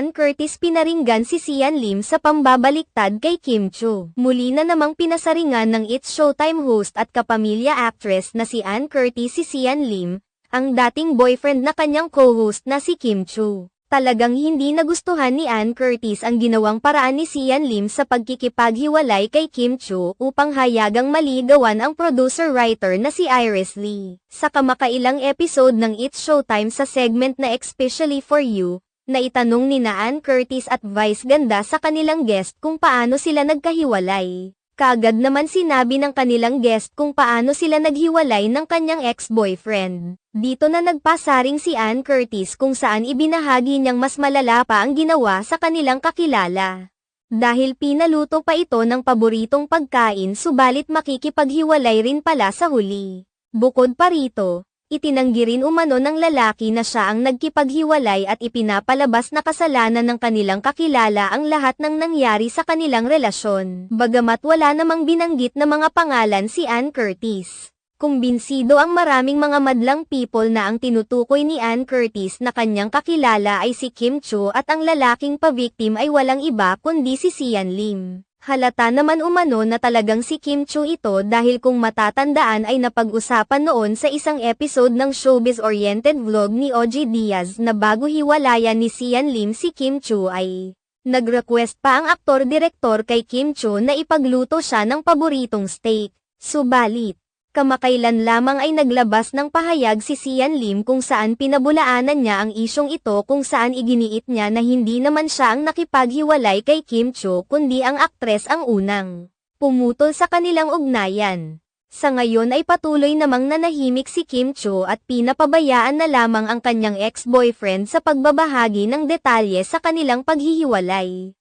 Ann Curtis pinaringgan si Sian Lim sa pambabaliktad kay Kim Chu. Muli na namang pinasaringan ng It's Showtime host at kapamilya actress na si Ann Curtis si Sian Lim, ang dating boyfriend na kanyang co-host na si Kim Chu. Talagang hindi nagustuhan ni Ann Curtis ang ginawang paraan ni Sian Lim sa pagkikipaghiwalay kay Kim Chu upang hayagang maligawan ang producer-writer na si Iris Lee. Sa kamakailang episode ng It's Showtime sa segment na Especially For You, na itanong ni Ann Curtis at Vice Ganda sa kanilang guest kung paano sila nagkahiwalay. Kaagad naman sinabi ng kanilang guest kung paano sila naghiwalay ng kanyang ex-boyfriend. Dito na nagpasaring si Ann Curtis kung saan ibinahagi niyang mas malala pa ang ginawa sa kanilang kakilala. Dahil pinaluto pa ito ng paboritong pagkain subalit makikipaghiwalay rin pala sa huli. Bukod pa rito, itinanggi rin umano ng lalaki na siya ang nagkipaghiwalay at ipinapalabas na kasalanan ng kanilang kakilala ang lahat ng nangyari sa kanilang relasyon. Bagamat wala namang binanggit na mga pangalan si Ann Curtis. Kumbinsido ang maraming mga madlang people na ang tinutukoy ni Ann Curtis na kanyang kakilala ay si Kim Chu at ang lalaking pa-victim ay walang iba kundi si Sian Lim. Halata naman umano na talagang si Kim Chu ito dahil kung matatandaan ay napag-usapan noon sa isang episode ng showbiz-oriented vlog ni OG Diaz na bago hiwalayan ni Sian Lim si Kim Chu ay nag-request pa ang aktor-direktor kay Kim Chu na ipagluto siya ng paboritong steak. Subalit, kamakailan lamang ay naglabas ng pahayag si Sian Lim kung saan pinabulaanan niya ang isyong ito kung saan iginiit niya na hindi naman siya ang nakipaghiwalay kay Kim Chu kundi ang aktres ang unang pumutol sa kanilang ugnayan. Sa ngayon ay patuloy namang nanahimik si Kim Chu at pinapabayaan na lamang ang kanyang ex-boyfriend sa pagbabahagi ng detalye sa kanilang paghihiwalay.